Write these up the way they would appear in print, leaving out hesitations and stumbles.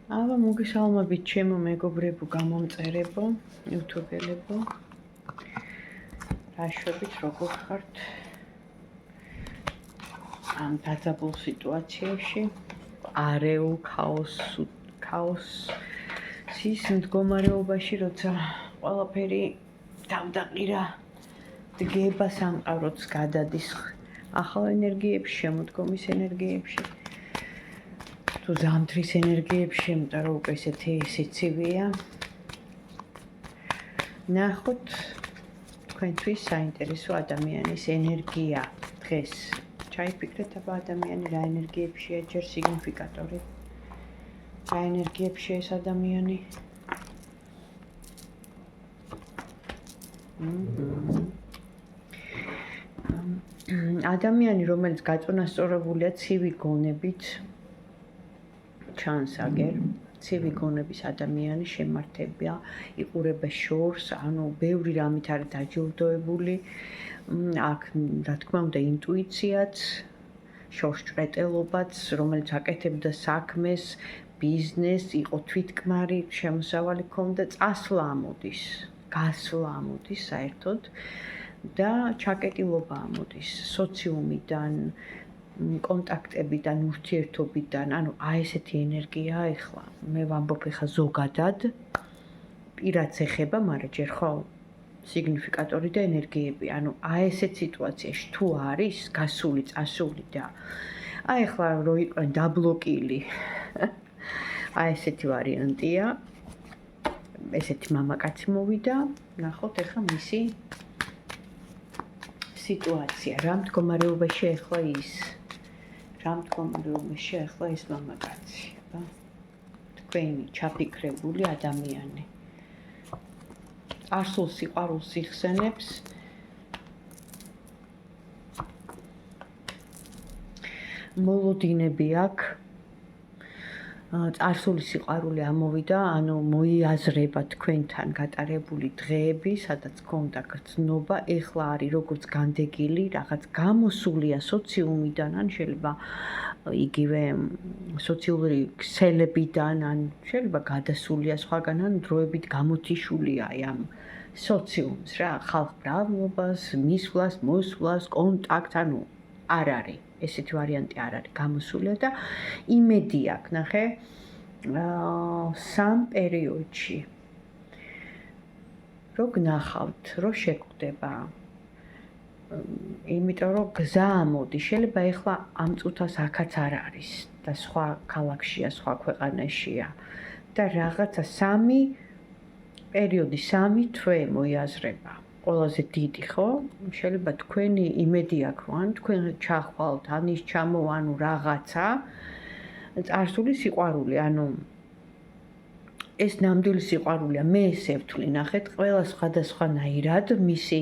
აბა მოგესალმებით ჩემო მეგობრებო, გამომწერებო, იუთუბელებო. რაშვებით როგორ ხართ ამ დაძაბულ სიტუაციებში? არეულ ქაოსის მდგომარეობაში, როცა ყველაფერი დავდაყირა, დგება სამყაროც გადადის ახალ ენერგიებში, შემოდგომის ენერგიებში. თუ ზამთრის ენერგიებში, იმიტომ რომ უკვე ესეთი სიცივეა. ნახოთ თქვენთვის საინტერესო ადამიანის ენერგია დღეს. ჩაიფიქრეთ აბა ადამიანი რა ენერგიებშია, ჯერ სიგნიფიკატორი. რა ენერგიებშია ეს ადამიანი? ადამიანი, რომელიც გაწონასწორებულია ცივი გონებით, ჩანს აგერ ცივი გონების ადამიანი შემართებია, იყურება შორს, ანუ ბევრი რამით არის დაჯილდოებული, აქ რა თქმა უნდა ინტუიციაც, შორს ჭრეტელობაც, რომელიც აკეთებდა საქმეს, ბიზნესს, იყო თვითკმარი, შემოსავალი ჰქონდა, წასვლა ამოდის, გასვლა ამოდის საერთოდ და ჩაკეტილობა ამოდის სოციუმიდან, კონტაქტებიდან, ურთიერთობიდან, ანუ აი ესეთი ენერგიაა ეხლა. მე ვამბობ ეხლა ზოგადად, პირადს ეხება, მაგრამ ჯერ ხო სიგნიფიკატორი და ენერგიები, ანუ აი ესეთ სიტუაციაში თუ არის გასული, წასული და აი ეხლა რო იყვნენ დაბლოკილი. აი ესეთი ვარიანტია. ესეთი მამაკაცი მოვიდა, ნახოთ ეხლა მისი სიტუაცია, რა მდგომარეობაში ეხლა ის. რა მდგომარეობაში ახლა ეს მამაკაცი, აბა თქვენი ჩაფიქრებული ადამიანი. წარსულ სიყვარულს იხსენებს. მოლოდინები აქვს. წარსული სიყვარული ამოვიდა, ანუ მოიაზრება თქვენთან გატარებული დღეები, სადაც გქონდა გრძნობა, ეხლა არის როგორც განდეგილი, რაღაც გამოსულია სოციუმიდან, ან შეიძლება იგივე სოციალური ქსელებიდან, ან შეიძლება გადასულია სხვაგან, ან დროებით გამოთიშულია ამ სოციუმს რა, ხალხმრავლობას, მისვლას, მოსვლას, კონტაქტს, ანუ არ არის. ესეთი ვარიანტი არ არის გამოსულია და იმედი აქვს, ნახე, სამ პერიოდში. რო გნახავთ, რო შეკვდება. იმიტომ რომ გზა ამოდის, შეიძლება ეხლა ამ წუთას აქაც არ არის და სხვა ქალაქშია, სხვა ქვეყანაშია და რაღაცა სამი პერიოდი, სამი თვე მოიაზრება. ყველაზე დიდი, ხო? შეიძლება თქვენი იმედი აქვს, ან თქვენ ჩახვალთ, ან ის ჩამოვა, ანუ რაღაცა წარსული სიყვარული, ანუ ეს ნამდვილი სიყვარულია, მე ესე ვთვლი, ნახეთ, ყველა სხვადასხვანაირად, მისი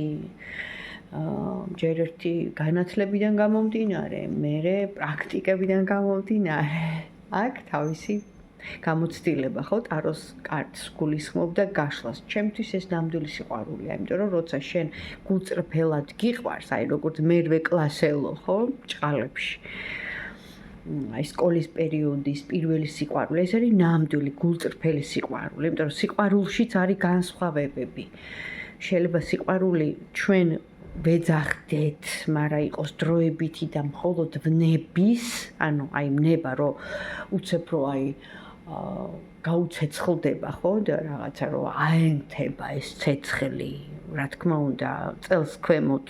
ჯერ ერთი განათლებიდან გამომდინარე, მერე პრაქტიკებიდან გამომდინარე. აქ თავისი გამოცდილება, ხო, ტაროს კარტს გულისხმობდა გაშლას. ჩემთვის ეს ნამდვილი სიყვარულია, იმიტომ რომ როცა შენ გულწრფელად გიყვარს, აი როგორც მერვე კლასელო, ხო, ჭყალებში. აი სკოლის პერიოდის პირველი სიყვარული, ეს არის ნამდვილი გულწრფელი სიყვარული, იმიტომ რომ სიყვარულშიც არის განსხვავებები. შეიძლება სიყვარული ჩვენ ვეძახდეთ, მაგრამ იყოს დროებითი და მხოლოდ ვნების, ანუ აი ვნება, რომ უცებ რო აი გაუცეცხლდება, ხო, და რაღაცა რომ აენთება ეს ცეცხლი, რა თქმა უნდა, წელს ქვემოთ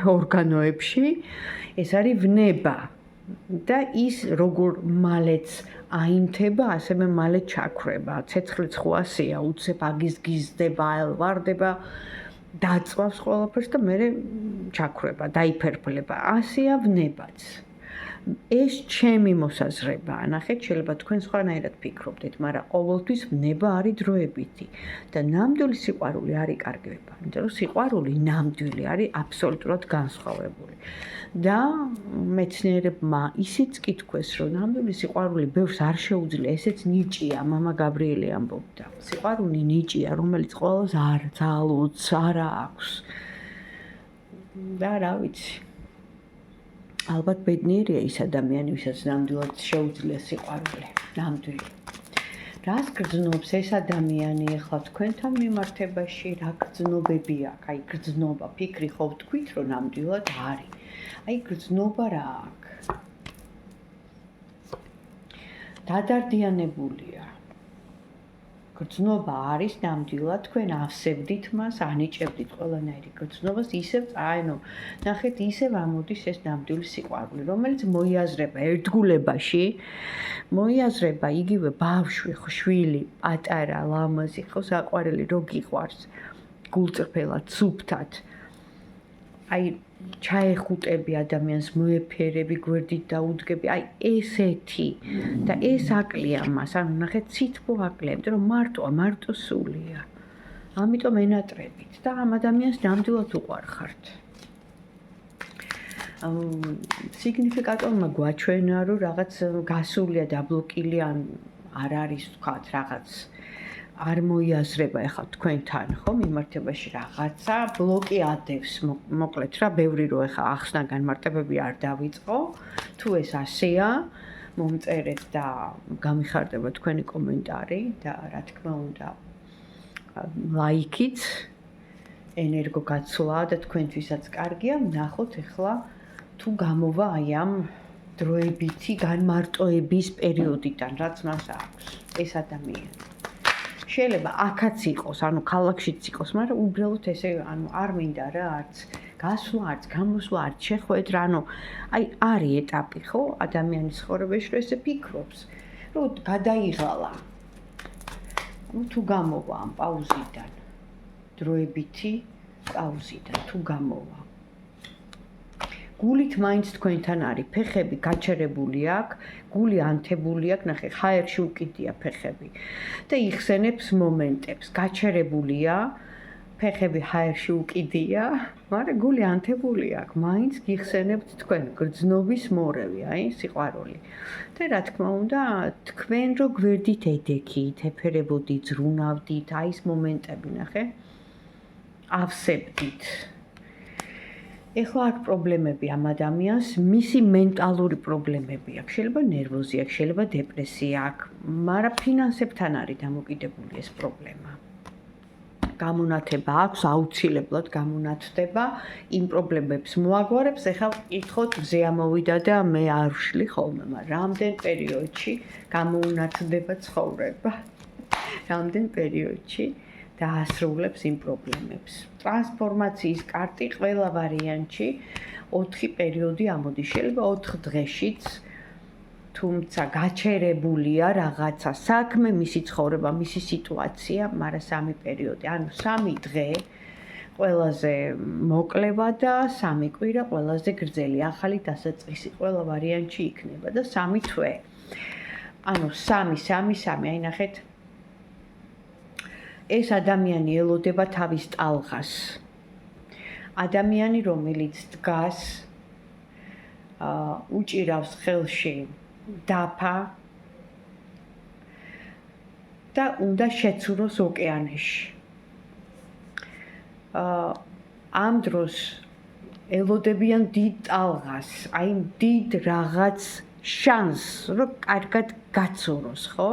ორგანოებში, ეს არის ვნება. და ის როგორ მალეც აინთება, ასევე მალე ჩაქრება. ცეცხლიც ხო ასეა, უცებ აგიზგიზდება, აელვარდება, დაწვავს ყველაფერს და მერე ჩაქრება, დაიფერფლება. ასეა ვნებაც. ეს ჩემი მოსაზრებაა, ნახეთ, შეიძლება თქვენ სხვანაირად ფიქრობდეთ, მაგრამ ყოველთვის ვნება არის დროებითი და ნამდვილი სიყვარული არ იკარგება, იმიტომ რომ სიყვარული ნამდვილი არის აბსოლუტურად განსხვავებული. და მეცნიერებმა ისიც კითხვეს, რომ ნამდვილი სიყვარული ბევრს არ შეუძლია, ესეც ნიჭია, მამა გაბრიელი ამბობდა. სიყვარული ნიჭია, რომელიც ყველას არ ძალუც არ აქვს. და რა ვიცი. ალბათ ბედნიერია ის ადამიანი, ვისაც ნამდვილად შეუძლია სიყვარული, ნამდვილი. რას გრძნობს ეს ადამიანი ახლა თქვენთან მიმართებაში, რა გრძნობები აქვს? აი გრძნობა, ფიქრი ხო ვთქვით, რომ ნამდვილად არის. აი გრძნობა რა აქვს? დადარდიანებულია. გრძნობა არის ნამდვილად, თქვენ ავსებდით მას, ანიჭებდით ყველანაირი გრძნობას, ისევ ნახეთ, ისევ ამოდის ეს ნამდვილი სიყვარული, რომელიც მოიაზრება ერთგულებაში, მოიაზრება იგივე ბავშვი, შვილი, პატარა, ლამაზი, ხო საყვარელი რო გიყვარს, გულწრფელად, სუფთად. აი ჩაეხუტები ადამიანს, მოეფერები, გვერდით დაუდგები, აი ესეთი და ეს აკლია მას, ნახეთ, სითბო აკლია, იმიტომ რომ მარტო სულია. ამიტომ ენატრებით და ამ ადამიანს ნამდვილად უყვარხართ. სიგნიფიკატორმა გვაჩვენა, რომ რაღაც გასულია, დაბლოკილი ან არ არის ვთქვათ, რაღაც არ მოიაზრება ახლა თქვენთან, ხო, მიმართებაში რაღაცა, ბლოკი ადევს, მოკლედ რა, ბევრი რო ახლა ახსნა განმარტებები არ დავიწყო, თუ ეს ასეა, მომწერეთ და გამიხარდება თქვენი კომენტარი და რა თქმა უნდა, ლაიქით, ენერგო გაცვლა და თქვენთვისაც კარგია, ვნახოთ ახლა თუ გამოვა აი ამ დროებითი განმარტოების პერიოდიდან, რაც მას აქვს ეს ადამიანი. შეიძლება აქაც იყოს, ქალაქშიც იყოს, მაგრამ უბრალოდ ესე, არ მინდა რა, არც გასვლა, არც გამოსვლა, არც შეხვედრა, აი არის ეტაპი, ხო, ადამიანის ცხოვრებაში, რომ ესე ფიქრობს, რომ გადაიღალა. თუ გამოვა ამ პაუზიდან, დროებითი პაუზიდან, თუ გამოვა. გულით მაინც თქვენთან არის, ფეხები გაჩერებული აქვს, გული ანთებული აქვს, ნახე, ჰაერში უკიდია ფეხები და იხსენებს მომენტებს, გაჩერებულია, ფეხები ჰაერში უკიდია, მაგრამ გული ანთებული აქვს, მაინც გიხსენებთ თქვენ გრძნობის მორევი, აი, სიყვარული. და რა თქმა უნდა, თქვენ რო გვერდით ედექით, ეფერებოდით, ზრუნავდით, აი ეს მომენტები, ნახე, ავსებდით. ეხლა აქ პრობლემები ამ ადამიანს, მისი მენტალური პრობლემები აქვს, შეიძლება ნერვოზი აქვს, შეიძლება დეპრესია აქვს, მაგრამ ფინანსებთან არის დამოკიდებული ეს პრობლემა. გამონათება აქვს, აუცილებლად გამონათდება, იმ პრობლემებს მოაგვარებს, ეხლა ვკითხოთ, მზე ამოვიდა და მე არ ვშლი ხოლმე, მაგრამ რამდენ პერიოდში გამოუნათდება ცხოვრება, რამდენ პერიოდში დაასრულებს იმ პრობლემებს. ტრანსფორმაციის კარტი ყველა ვარიანტში 4 პერიოდი ამოდის, შეიძლება 4 დღეშიც, თუმცა გაჩერებულია რაღაცა საქმე, მისი ცხოვრება, მისი სიტუაცია, მაგრამ 3 პერიოდი, ანუ 3 დღე ყველაზე მოკლევა და 3 კვირა ყველაზე გრძელი, ახალი დასაწყისი ყველა ვარიანტში იქნება და 3 თვე. ანუ 3, აი ნახეთ, ეს ადამიანი ელოდება თავის ტალღას. ადამიანი, რომელიც დგას, უჭირავს ხელში დაფა და უნდა შეცუროს ოკეანეში. ამ დროს ელოდებიან დიდ ტალღას, აი დიდ რაღაც შანსს, რომ კარგად გაცუროს, ხო?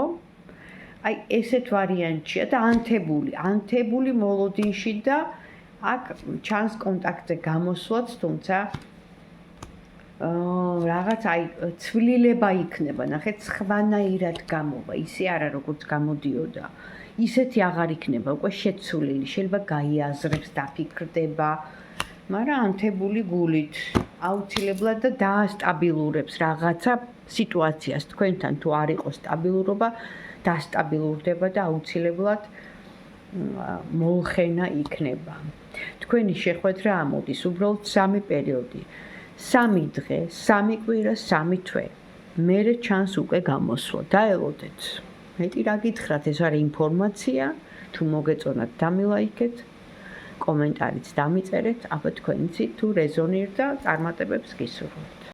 აი ესეთ ვარიანტია და ანთებული მოლოდინში და აქ ჩანს კონტაქტზე გამოსვლაც, თუმცა რაღაც აი ცვლილება იქნება, ნახეთ, სხვანაირად გამოვა, ისე არა როგორც გამოდიოდა. ისეთი აღარ იქნება, უკვე შეცვლილი, შეიძლება გაიაზრებს, დაფიქრდება, მაგრამ ანთებული გულით აუცილებლად და დაასტაბილურებს რაღაცა სიტუაციას თქვენთან თუ არ იყოს სტაბილურობა, დასტაბილურდება და აუცილებლად molxena იქნება. თქვენი შეხვედრა ამოდის უბრალოდ 3 პერიოდი. 3 დღე, 3 კვირა, 3 თვე. მერე ჩანს უკვე გამოსვლა. დაელოდეთ. მეტი რა გითხრათ, ეს არის ინფორმაცია, თუ მოგეწონათ დამილაიქეთ, კომენტარიც დამიწერეთ, აბა თქვენიცი თუ რეზონირდა წარმატებებს გისურვებთ.